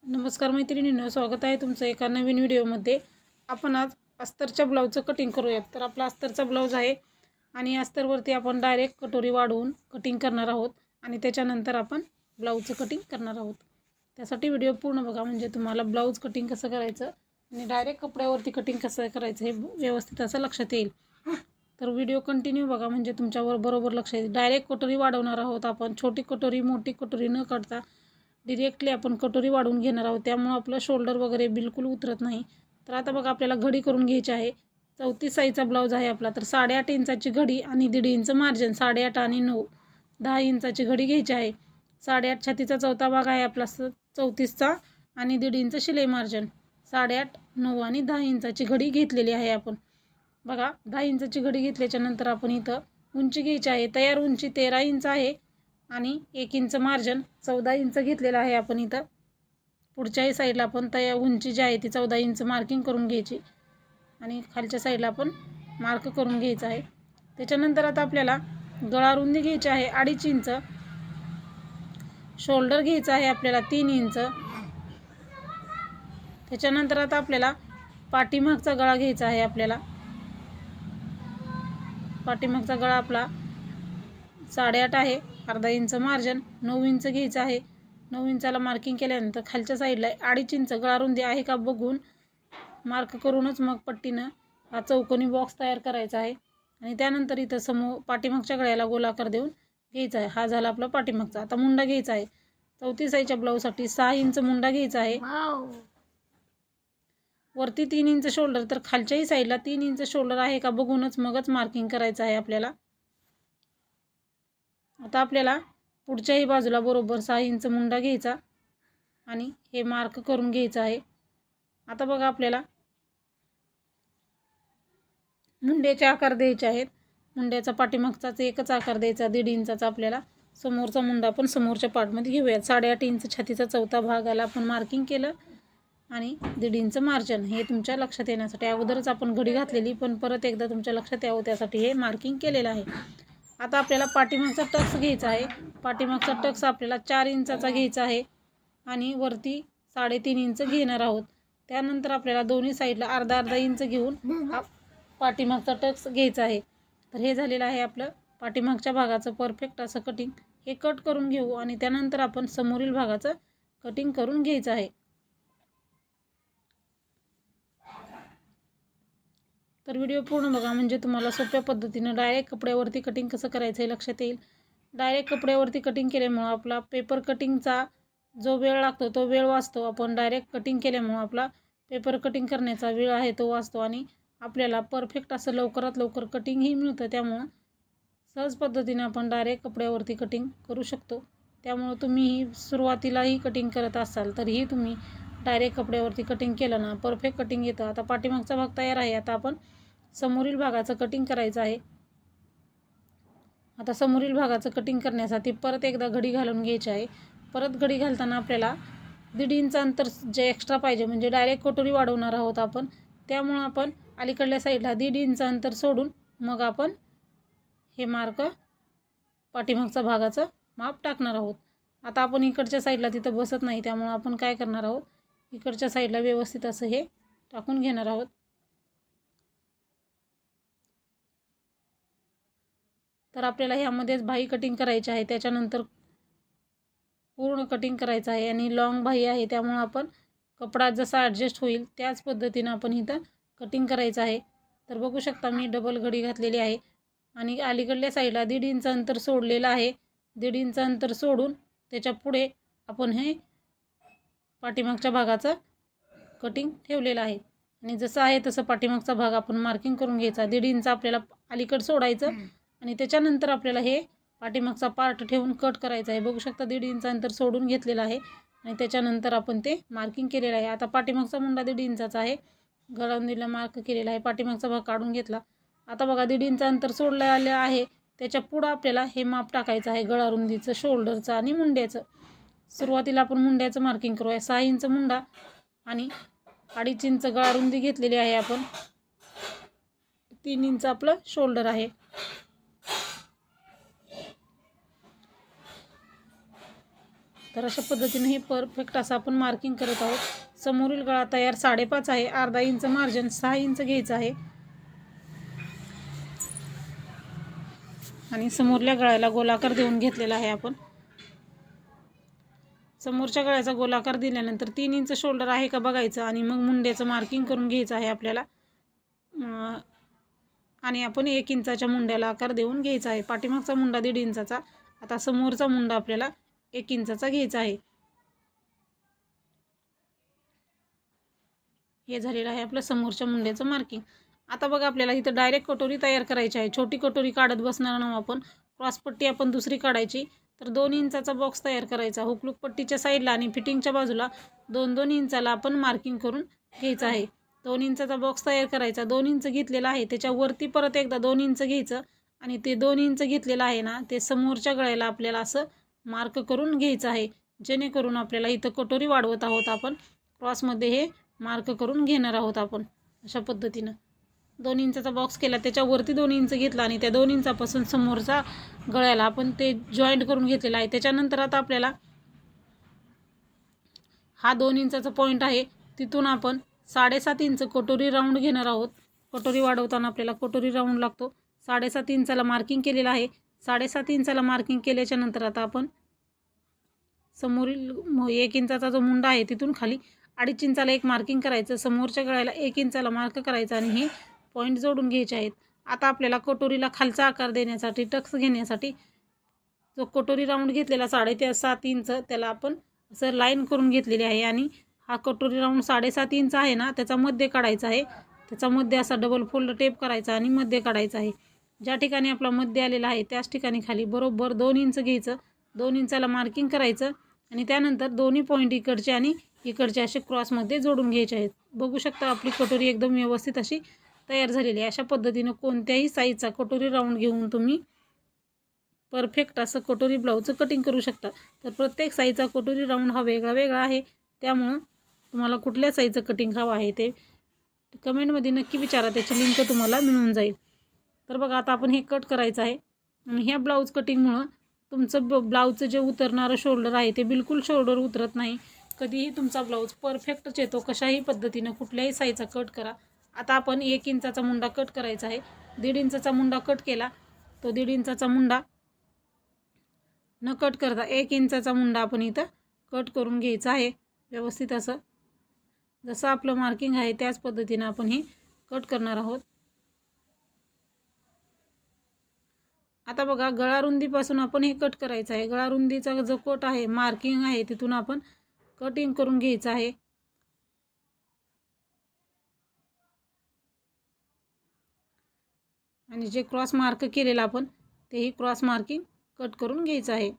नमस्कार मैत्रिणींनो, स्वागत आहे तुमचं एका नवीन व्हिडिओमध्ये। आपण आज अस्तरच्या ब्लाऊजचं कटिंग करूयात। तर आपला अस्तरचा ब्लाऊज आहे आणि अस्तरवरती आपण डायरेक्ट कटोरी वाढवून कटिंग करणार आहोत आणि त्याच्यानंतर आपण ब्लाऊजचं कटिंग करणार आहोत। त्यासाठी व्हिडिओ पूर्ण बघा, म्हणजे तुम्हाला ब्लाऊज कटिंग कसं करायचं आणि डायरेक्ट कपड्यावरती कटिंग कसं करायचं हे व्यवस्थित असं लक्षात येईल। तर व्हिडिओ कंटिन्यू बघा, म्हणजे तुमच्यावर बरोबर लक्ष येईल। डायरेक्ट कटोरी वाढवणार आहोत आपण, छोटी कटोरी मोठी कटोरी न काढता डिरेक्टली आपण कटोरी वाढवून घेणार आहोत, त्यामुळे आपलं शोल्डर वगैरे बिलकुल उतरत नाही। तर आता बघा, आपल्याला घडी करून घ्यायची आहे। 34 साईजचा ब्लाऊज आहे आपला, तर 8.5 इंचाची घडी आणि 1.5 इंच मार्जिन, 8.5 आणि 9, 10 इंचाची घडी घ्यायची आहे। 8.5 छातीचा चौथा भाग आहे आपला 34चा आणि 1.5 इंच शिलाई मार्जिन, 8.5, 9 आणि 10 इंचाची घडी घेतलेली आहे आपण। बघा, 10 इंचाची घडी घेतल्याच्या नंतर आपण इथं उंची घ्यायची आहे। तयार उंची 13 इंच आहे आणि 1 इंच मार्जिन 14 इंच घेतलेला आहे आपण इथं। पुढच्याही साईडला आपण तयार उंची जी आहे ती 14 इंच मार्किंग करून घ्यायची आणि खालच्या साईडला आपण मार्क करून घ्यायचं आहे। त्याच्यानंतर आता आपल्याला गळा रुंदी घ्यायची आहे 2.5 इंच, शोल्डर घ्यायचं आहे आपल्याला 3 इंच। त्याच्यानंतर आता आपल्याला पाठीमागचा गळा घ्यायचा आहे। आपल्याला पाठीमागचा गळा आपला 8.5 आहे, अर्धा इंच मार्जिन, 9 इंच घ्यायचं आहे। 9 इंचाला मार्किंग केल्यानंतर खालच्या साईडला 2.5 इंच गळा रुंदी आहे का बघून मार्क करूनच मग पट्टीनं हा चौकोनी बॉक्स तयार करायचा आहे आणि त्यानंतर इथं समोर पाठीमागच्या गळ्याला गोलाकार देऊन घ्यायचा आहे। हा झाला आपला पाठीमागचा। आता मुंडा घ्यायचा आहे। 34 साईजच्या ब्लाऊजसाठी 6 इंच मुंडा घ्यायचा आहे। वरती 3 इंच शोल्डर, तर खालच्याही साईडला 3 इंच शोल्डर आहे का बघूनच मगच मार्किंग करायचं आहे आपल्याला। आता आपल्याला पुढच्याही बाजूला बरोबर 6 इंच मुंडा घ्यायचा आणि हे मार्क करून घ्यायचं आहे। आता बघा, आपल्याला मुंड्याचे आकार द्यायचे आहेत। मुंड्याचा पाठीमागचाच एकच आकार द्यायचा, 1.5 इंचाचा आपल्याला। समोरचा मुंडा आपण समोरच्या पार्टमध्ये घेऊयात। 8.5 इंच छातीचा चौथा भागाला आपण मार्किंग केलं आणि 1.5 इंच मार्जिन, हे तुमच्या लक्षात येण्यासाठी अगोदरच आपण घडी घातलेली, पण परत एकदा तुमच्या लक्षात यावं त्यासाठी हे मार्किंग केलेलं आहे। आता आपल्याला पाठीमागचा टक्स घ्यायचा आहे। पाठीमागचा टक्स आपल्याला 4 इंचाचा घ्यायचा आहे आणि वरती 3.5 इंच घेणार आहोत। त्यानंतर आपल्याला दोन्ही साईडला अर्धा इंच घेऊन हा पाठीमागचा टक्स घ्यायचा आहे। तर हे झालेलं आहे आपलं पाठीमागच्या भागाचं परफेक्ट असं कटिंग। हे कट करून घेऊ आणि त्यानंतर आपण समोरील भागाचं कटिंग करून घ्यायचं आहे। तर व्हिडिओ पूर्ण बघा, म्हणजे तुम्हाला सोप्या पद्धतीनं डायरेक्ट कपड्यावरती कटिंग कसं करायचं हे लक्षात येईल। डायरेक्ट कपड्यावरती कटिंग केल्यामुळं आपला पेपर कटिंगचा जो वेळ लागतो तो वेळ वाचतो। आपण डायरेक्ट कटिंग केल्यामुळं आपला पेपर कटिंग करण्याचा वेळ आहे तो वाचतो आणि आपल्याला परफेक्ट असं लवकरात लवकर कटिंगही मिळतं। त्यामुळं सहज पद्धतीने आपण डायरेक्ट कपड्यावरती कटिंग करू शकतो। त्यामुळं तुम्हीही सुरुवातीलाही कटिंग करत असाल तरीही तुम्ही डायरेक्ट कपड्यावरती कटिंग केलं ना परफेक्ट कटिंग येतं। आता पाठीमागचा भाग तयार आहे। आता आपण समोरील भागाचं कटिंग करायचं आहे। आता समोरील भागाचं कटिंग करण्यासाठी परत एकदा घडी घालून घ्यायची आहे। परत घडी घालताना आपल्याला 1.5 इंच अंतर जे एक्स्ट्रा पाहिजे, म्हणजे डायरेक्ट कटोरी वाढवणार आहोत आपण, त्यामुळं आपण अलीकडल्या साईडला 1.5 इंच अंतर सोडून मग आपण हे मार्क पाठीमागचा भागाचं माप टाकणार आहोत। आता आपण इकडच्या साईडला तिथं बसत नाही, त्यामुळं आपण काय करणार आहोत, इकडच्या साईडला व्यवस्थित असं हे टाकून घेणार आहोत। तर आपल्याला ह्यामध्येच बाही कटिंग करायची आहे, त्याच्यानंतर पूर्ण कटिंग करायचं आहे आणि लॉंग बाही आहे, त्यामुळं आपण कपडा जसा ॲडजस्ट होईल त्याच पद्धतीनं आपण इथं कटिंग करायचं आहे। तर बघू शकता मी डबल घडी घातलेली आहे आणि अलीकडल्या साईडला 1.5 इंच अंतर सोडलेलं आहे। 1.5 इंच अंतर सोडून त्याच्या पुढे आपण हे पाठीमागच्या भागाचं कटिंग ठेवलेलं आहे आणि जसं आहे तसं पाठीमागचा भाग आपण मार्किंग करून घ्यायचा। 1.5 इंच आपल्याला अलीकड सोडायचं आणि त्याच्यानंतर आपल्याला हे पाठीमागचा पार्ट ठेवून कट करायचा आहे। बघू शकता 1.5 इंच अंतर सोडून घेतलेलं आहे आणि त्याच्यानंतर आपण ते मार्किंग केलेलं आहे। आता पाठीमागचा मुंडा 1.5 इंचाचा आहे, गळारुंदीला मार्क केलेला आहे, पाठीमागचा भाग काढून घेतला। आता बघा 1.5 इंच अंतर सोडलेलं आहे, त्याच्या पुढं आपल्याला हे माप टाकायचं आहे गळारुंदीचं, शोल्डरचं आणि मुंड्याचं। सुरुवातीला आपण मुंड्याचं मार्किंग करूया। 6 इंच मुंडा आणि 2.5 इंच गळारुंदी घेतलेली आहे आपण, 3 इंच आपलं शोल्डर आहे। तर अशा पद्धतीने हे परफेक्ट असं आपण मार्किंग करत आहोत. समोरील गळा तयार 5.5 आहे. अर्धा इंच मार्जिन 6 इंच घ्यायचं आहे आणि समोरल्या गळ्याला गोलाकार देऊन घेतलेला आहे आपण. समोरच्या गळ्याचा गोलाकार दिल्यानंतर 3 इंच शोल्डर आहे का बघायचं आणि मग मुंड्याचं मार्किंग करून घ्यायचं आहे आपल्याला. आणि आपण 1 इंचाच्या मुंड्याला आकार देऊन घ्यायचा आहे. पाठीमागचा मुंडा 1.5 इंचाचा. आता समोरचा मुंडा आपल्याला 1 इंचाचा घ्यायचा आहे. हे झालेलं आहे आपलं समोरच्या मुंड्याचं मार्किंग. आता बघा आपल्याला इथं डायरेक्ट कटोरी तयार करायची आहे. छोटी कटोरी काढत बसणार नाही आपण. क्रॉसपट्टी आपण दुसरी काढायची. तर 2 इंचाचा बॉक्स तयार करायचा. हुकलूक पट्टीच्या साईडला आणि फिटिंगच्या बाजूला 2-2 इंचाला आपण मार्किंग करून घ्यायचं आहे. 2 इंचाचा बॉक्स तयार करायचा. 2 इंच घेतलेला आहे त्याच्यावरती परत एकदा 2 इंच घ्यायचं आणि ते 2 इंच घेतलेलं आहे ना ते समोरच्या गळ्याला आपल्याला असं मार्क करून घ्यायचं आहे. जेणेकरून आपल्याला इथं कटोरी वाढवत आहोत आपण. क्रॉसमध्ये हे मार्क करून घेणार आहोत आपण. अशा पद्धतीनं 2 इंचाचा बॉक्स केला त्याच्यावरती 2 इंच घेतला आणि त्या 2 इंचापासून समोरचा गळ्याला आपण ते जॉईंट करून घेतलेला आहे. त्याच्यानंतर आता आपल्याला हा 2 इंचाचा पॉईंट आहे तिथून आपण 7.5 इंच कटोरी राऊंड घेणार आहोत. कटोरी वाढवताना आपल्याला कटोरी राऊंड लागतो. 7.5 इंचाला मार्किंग केलेलं आहे. 7.5 इंचाला मार्किंग केल्याच्या नंतर आता आपण समोरील 1 इंचाचा जो मुंडा आहे तिथून खाली 2.5 इंचाला एक मार्किंग करायचं. समोरच्या गळ्याला 1 इंचाला मार्क करायचं आणि हे पॉईंट जोडून घ्यायचे आहेत. आता आपल्याला कटोरीला खालचा आकार देण्यासाठी टक्स घेण्यासाठी जो कटोरी राऊंड घेतलेला 7.5 इंच त्याला आपण असं लाईन करून घेतलेली आहे आणि हा कटोरी राऊंड 7.5 इंच आहे ना त्याचा मध्य काढायचा आहे. त्याचा मध्य असा डबल फोल्ड टेप करायचा आणि मध्य काढायचा आहे. ज्या ठिकाणी आपला मध्य आलेला आहे त्याच ठिकाणी खाली बरोबर 2 इंच घ्यायचं. 2 इंचाला मार्किंग करायचं आणि त्यानंतर दोन्ही पॉईंट इकडचे आणि इकडचे असे क्रॉसमध्ये जोडून घ्यायचे आहेत. बघू शकता आपली कटोरी एकदम व्यवस्थित अशी तयार झालेली आहे. अशा पद्धतीनं कोणत्याही साईजचा कटोरी राऊंड घेऊन तुम्ही परफेक्ट असं कटोरी ब्लाऊजचं कटिंग करू शकता. तर प्रत्येक साईजचा कटोरी राऊंड हा वेगळा वेगळा आहे. त्यामुळं तुम्हाला कुठल्या साईजचं कटिंग हवं आहे ते कमेंटमध्ये नक्की विचारा. त्याची लिंक तुम्हाला मिळून जाईल. तर बघा आता आपण हे कट करायचं आहे आणि ह्या ब्लाऊज कटिंगमुळं तुमचं ब्लाऊजचं जे उतरणारं शोल्डर आहे ते बिलकुल शोल्डर उतरत नाही. कधीही तुमचा ब्लाऊज परफेक्टच येतो. कशाही पद्धतीनं कुठल्याही साईजचा कट करा. आता आपण 1 इंचाचा मुंडा कट करायचा आहे. 1.5 इंचाचा मुंडा कट केला. तो 1.5 इंचाचा मुंडा न कट करता 1 इंचाचा मुंडा आपण इथं कट करून घ्यायचा आहे. व्यवस्थित असं जसं आपलं मार्किंग आहे त्याच पद्धतीनं आपण हे कट करणार आहोत. आता बघा गळा रुंदीपासून आपण हे कट करायचं आहे. गळा रुंदीचा जो कट आहे मार्किंग आहे तिथून आपण कटिंग करून घ्यायचं आहे. आणि जे क्रॉस मार्क केलेलं आपण तेही क्रॉस मार्किंग कट करून घ्यायचं आहे.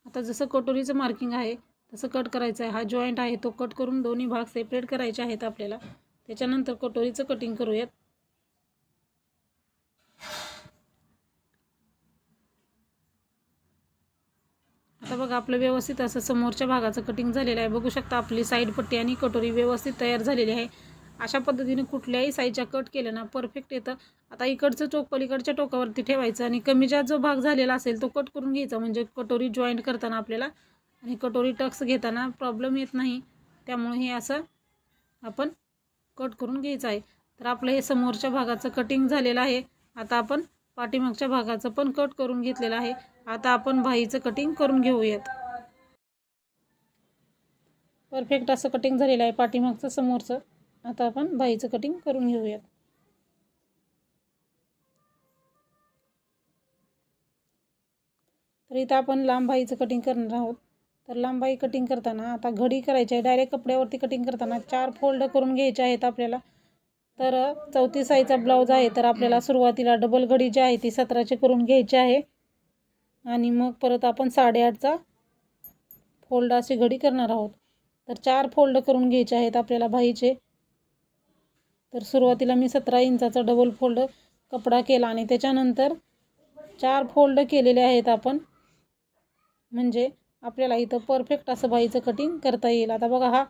आता जसं कटोरीचं मार्किंग आहे तसं कट करायचं आहे. हा जॉईंट आहे तो कट करून दोन्ही भाग सेपरेट करायचे आहेत आपल्याला. त्याच्यानंतर कटोरीचं कटिंग करूयात. आता बघा आपलं व्यवस्थित असं समोरच्या भागाचं कटिंग झालेलं आहे. बघू शकता आपली साईड पट्टी आणि कटोरी व्यवस्थित तयार झालेली आहे. अशा पद्धतीने कुठल्याही साईजच्या कट केलं ना परफेक्ट येतं. आता इकडचं टोक पलीकडच्या टोकावरती ठेवायचं आणि कमीजात जो भाग झालेला असेल तो कट करून घ्यायचा. म्हणजे कटोरी जॉईंट करताना आपल्याला आणि कटोरी टक्स घेताना प्रॉब्लेम येत नाही. त्यामुळे हे असं आपण कट करून घ्यायचं आहे. तर आपलं हे समोरच्या भागाचं कटिंग झालेलं आहे. आता आपण पाठीमागच्या भागाचं पण कट करून घेतलेलं आहे. आता आपण बाहीचं कटिंग करून घेऊयात. परफेक्ट असं कटिंग झालेलं आहे पाठीमागचं समोरचं. आता आपण बाहीचं कटिंग करून घेऊयात. तर इथं आपण लांब बाहीचं कटिंग करणार आहोत. तर लांब बाही कटिंग करताना आता घडी करायची आहे. डायरेक्ट कपड्यावरती कटिंग करताना 4 फोल्ड करून घ्यायचे आहेत आपल्याला. तर 34 साईजचा ब्लाऊज आहे तर आपल्याला सुरुवातीला डबल घडी जी आहे ती 17ची करून घ्यायची आहे आणि मग परत आपण 8.5चा फोल्ड अशी घडी करणार आहोत. तर 4 फोल्ड करून घ्यायचे आहेत आपल्याला बाहीचे. तर सुरुवातीला मी 17 इंचाचा डबल फोल्ड कपडा केला आणि त्याच्यानंतर 4 फोल्ड केलेले आहेत आपण. म्हणजे आपल्याला इथं परफेक्ट असं बाहीचं कटिंग करता येईल. आता बघा हा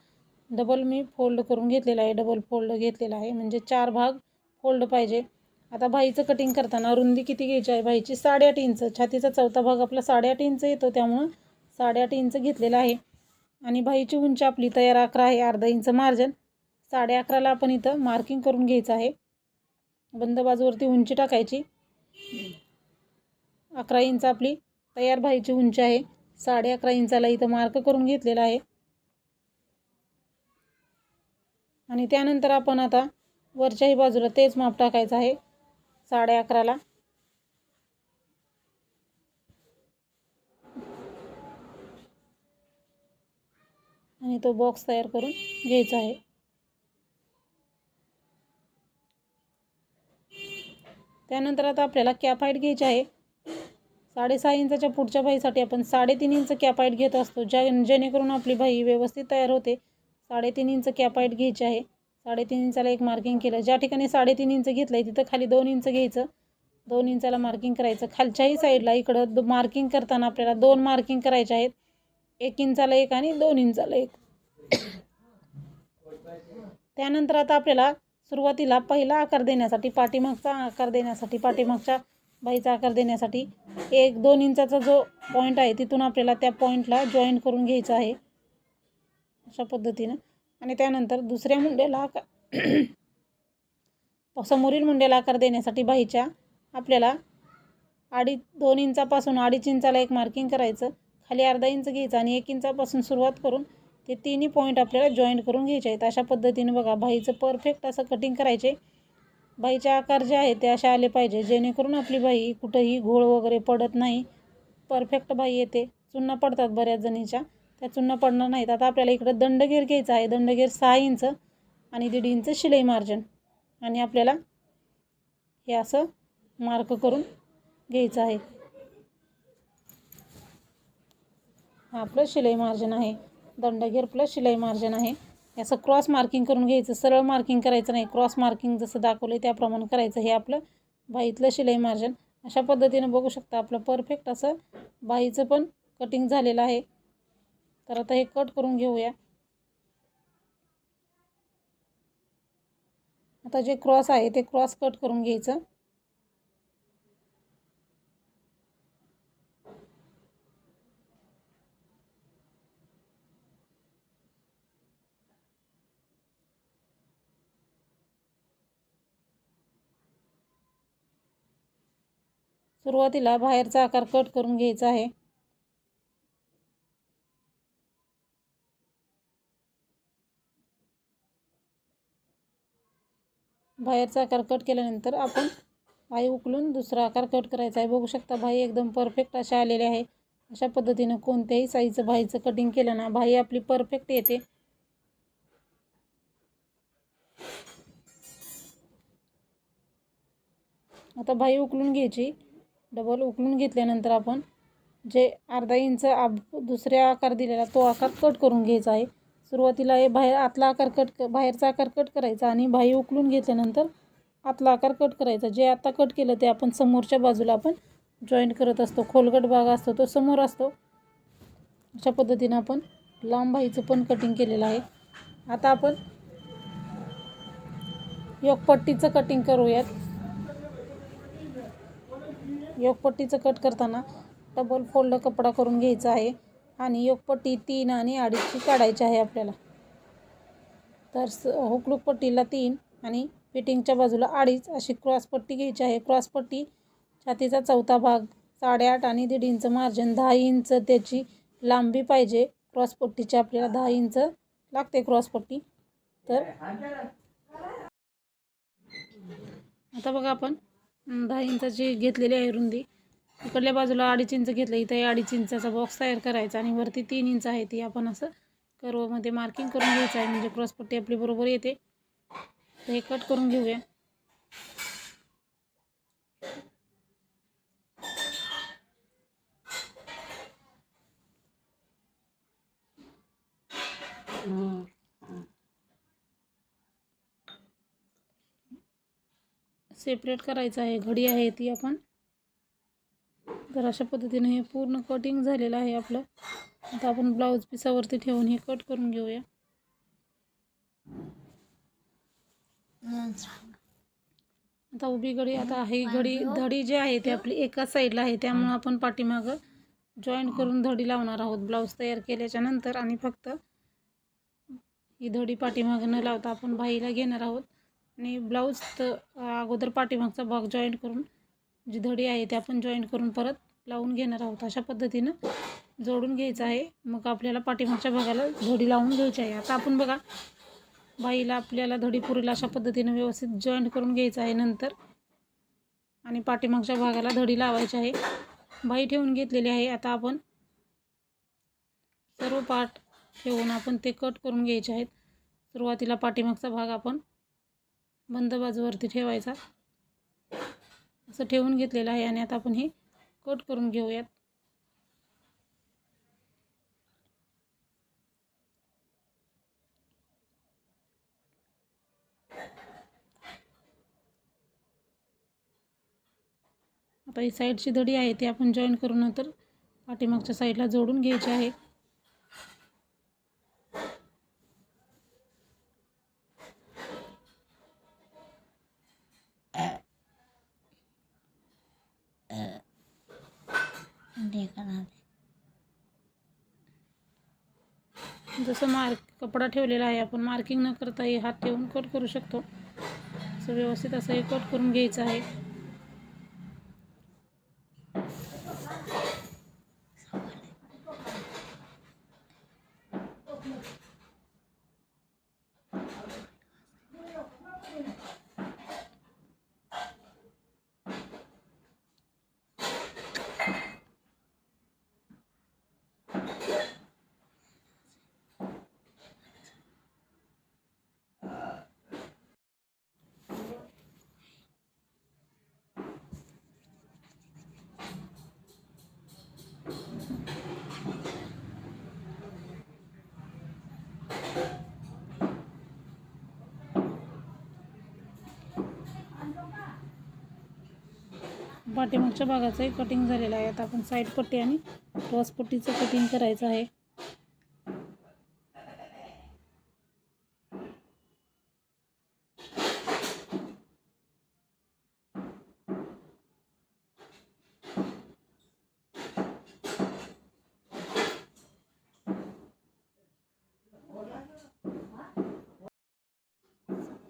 डबल मी फोल्ड करून घेतलेला आहे. डबल फोल्ड घेतलेला आहे म्हणजे 4 भाग फोल्ड पाहिजे. आता बाहीचं कटिंग करताना रुंदी किती घ्यायची आहे बाहीची 8.5 इंच. छातीचा चौथा भाग आपला 8.5 इंच येतो, त्यामुळं 8.5 इंच घेतलेला आहे. आणि बाहीची उंची आपली तयार 11 आहे, अर्धा इंच मार्जिन. 11.5ला आपण इथं मार्किंग करून घ्यायचं आहे. बंद बाजूवरती उंची टाकायची. 11 इंच आपली तयार बाहीची उंची आहे. 11.5 इंचाला इथं मार्क करून घेतलेला आहे. आणि त्यानंतर आपण आता वरच्याही बाजूला तेच माप टाकायचं आहे 11.5ला. आणि तो बॉक्स तयार करून घ्यायचा आहे. त्यानंतर आता आपल्याला कॅप हाईट घ्यायची आहे. 6.5 इंचाच्या पुढच्या बाहीसाठी आपण 3.5 इंच कॅप हाईट घेत असतो, जेणेकरून आपली बाही व्यवस्थित तयार होते. 3.5 इंच कॅप हाईट घ्यायची आहे. 3.5 इंचाला एक मार्किंग केलं. ज्या ठिकाणी 3.5 इंच घेतलं आहे तिथं खाली 2 इंच घ्यायचं. 2 इंचाला मार्किंग करायचं. खालच्याही साईडला इकडं मार्किंग करताना आपल्याला 2 मार्किंग करायचे आहेत. 1 इंचाला एक आणि 2 इंचाला एक. त्यानंतर आता आपल्याला सुरुवातीला पहिला आकार देण्यासाठी पाठीमागच्या बाहीचा आकार देण्यासाठी 1-2 इंचाचा जो पॉईंट आहे तिथून आपल्याला त्या पॉईंटला जॉईंट करून घ्यायचं आहे अशा पद्धतीनं. आणि त्यानंतर दुसऱ्या मुंड्याला समोरील मुंड्याला आकार देण्यासाठी बाहीच्या आपल्याला 2 इंचापासून 2.5 इंचाला एक मार्किंग करायचं. खाली अर्धा इंच घ्यायचं आणि 1 इंचापासून सुरुवात करून ते तिन्ही पॉईंट आपल्याला जॉईंट करून घ्यायचे आहेत. अशा पद्धतीने बघा बाहीचं परफेक्ट असं कटिंग करायचे. बाहीचे आकार जे आहेत ते असे आले पाहिजे, जेणेकरून आपली बाही कुठंही घोळ वगैरे पडत नाही. परफेक्ट बाही येते. चुन्ना पडतात बऱ्याच जणीच्या, त्या चुन्ना पडणार नाहीत. आता आपल्याला इकडं दंडगेर घ्यायचा आहे. दंडगेर 6 इंच आणि 1.5 इंच शिलाई मार्जिन. आणि आपल्याला हे असं मार्क करून घ्यायचं आहे. हा आपलं शिलाई मार्जिन आहे. दंडगेर प्लस शिलाई मार्जिन आहे. असं क्रॉस मार्किंग करून घ्यायचं. सरळ मार्किंग करायचं नाही, क्रॉस मार्किंग जसं दाखवलं आहे त्याप्रमाणे करायचं. हे आपलं बाहीतलं शिलाई मार्जिन. अशा पद्धतीनं बघू शकता आपलं परफेक्ट असं बाहीचं पण कटिंग झालेलं आहे. तर आता हे कट करून घेऊया. आता जे क्रॉस आहे ते क्रॉस कट करून घ्यायचं. सुरुवातीला बाहेरचा आकार कट करून घ्यायचा आहे. बाहेरचा आकार कट केल्यानंतर आपण बाही उकलून दुसरा आकार कट करायचा आहे. बघू शकता बाही एकदम परफेक्ट अशा आलेले आहे. अशा पद्धतीनं कोणत्याही साईजचं बाहीचं कटिंग केलं ना बाही आपली परफेक्ट येते. आता बाही उकलून घ्यायची. डबल उकलून घेतल्यानंतर आपण जे अर्धा इंच दुसऱ्या आकार दिलेला तो आकार कट करून घ्यायचा आहे. सुरुवातीला हे आतला आकार बाहेरचा आकार कट करायचा आणि बाही उकलून घेतल्यानंतर आतला आकार कट करायचा. जे आता कट केलं ते आपण समोरच्या बाजूला आपण जॉईंट करत असतो. खोलगट भाग असतो तो समोर असतो. अशा पद्धतीनं आपण लांब बाहीचं पण कटिंग केलेलं आहे. आता आपण योकपट्टीचं कटिंग करूयात. योकपट्टीचं कट करताना डबल फोल्ड कपडा करून घ्यायचा आहे आणि योकपट्टी 3 आणि 2.5ची काढायची आहे आपल्याला. तर हुकलूक पट्टीला 3 आणि फिटिंगच्या बाजूला 2.5 अशी क्रॉसपट्टी घ्यायची आहे. क्रॉसपट्टी छातीचा चौथा भाग 8.5 आणि 1.5 इंच मार्जिन. 10 इंच त्याची लांबी पाहिजे. क्रॉसपट्टीची आपल्याला 10 इंच लागते क्रॉसपट्टी. तर आता बघा आपण 10 इंचाची घेतलेली आहे रुंदी. इकडल्या बाजूला 2.5 इंच घेतलं. इथं 2.5 इंचाचा बॉक्स तयार करायचा आणि वरती 3 इंच आहे ती आपण असं कर्वमध्ये मार्किंग करून घ्यायचं आहे, म्हणजे क्रॉसपट्टी आपली बरोबर येते. तर हे कट करून घेऊया. सेपरेट करायचं आहे. घडी आहे ती आपण. तर अशा पद्धतीने हे पूर्ण कटिंग झालेलं आहे आपलं. आता आपण ब्लाऊज पिसावरती ठेवून हे कट करून घेऊया. आता उभी घडी, आता ही घडी धडी जी आहे ती आपली एकाच साईडला आहे, त्यामुळं आपण पाठीमागं जॉईंट करून धडी लावणार आहोत ब्लाऊज तयार केल्याच्या नंतर. आणि फक्त ही धडी पाठीमागं न लावता आपण बाहीला घेणार आहोत आणि ब्लाऊज अगोदर पाठीमागचा भाग जॉईंट करून जी धडी आहे ती आपण जॉईंट करून परत लावून घेणार आहोत. अशा पद्धतीनं जोडून घ्यायचं आहे. मग आपल्याला पाठीमागच्या भागाला धडी लावून घ्यायची आहे. आता आपण बघा बाहीला आपल्याला धडी पुरेल अशा पद्धतीनं व्यवस्थित जॉईंट करून घ्यायचं आहे नंतर. आणि पाठीमागच्या भागाला धडी लावायची आहे. बाही ठेवून घेतलेली आहे. आता आपण सर्व पार्ट ठेवून आपण ते कट करून घ्यायचे आहेत. सुरुवातीला पाठीमागचा भाग आपण बंद बाजूवरती ठेवायचा, असं ठेवून घेतलेलं आहे. आणि आता आपण हे कट करून घेऊयात. आता ही साईडची धडी आहे ती आपण जॉईन करून नंतर पाठीमागच्या साईडला जोडून घ्यायची आहे. जसं कपडा ठेवलेला आहे आपण मार्किंग न करता हे हात ठेवून कट करू शकतो. असं व्यवस्थित असं हे कट करून घ्यायचं आहे. पाठीमागच्या भागाचंही कटिंग झालेलं आहे. आता आपण साईड पट्टी आणि क्रॉस पट्टीचं कटिंग करायचं आहे.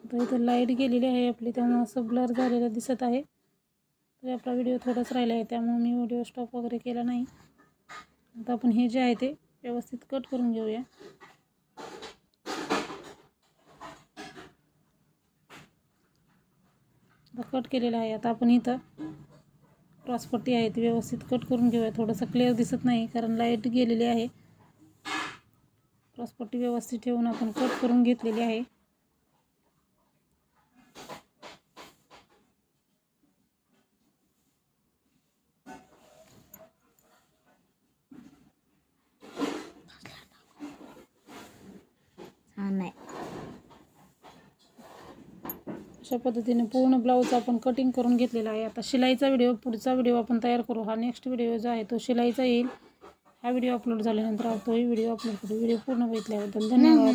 तर इथं लाईट गेलेली आहे आपली, त्यामुळे असं ब्लर झालेलं दिसत आहे. तर आपला व्हिडिओ थोडाच राहिला आहे, त्यामुळे मी व्हिडिओ स्टॉप वगैरे केला नाही. आता आपण हे जे आहे ते व्यवस्थित कट करून घेऊया. कट केलेलं आहे. आता आपण इथं क्रॉसपट्टी आहे ती व्यवस्थित कट करून घेऊया. थोडंसं क्लिअर दिसत नाही कारण लाईट गेलेली आहे. क्रॉसपट्टी व्यवस्थित ठेवून आपण कट करून घेतलेली आहे. अशा पद्धतीने पूर्ण ब्लाऊज आपण कटिंग करून घेतलेला आहे. आता शिलाईचा पुढचा व्हिडिओ आपण तयार करू. हा नेक्स्ट व्हिडिओ जो आहे तो शिलाईचा येईल. हा व्हिडिओ अपलोड झाल्यानंतर तोही व्हिडिओ अपलोड करू. व्हिडिओ पूर्ण बघितल्याबद्दल धन्यवाद.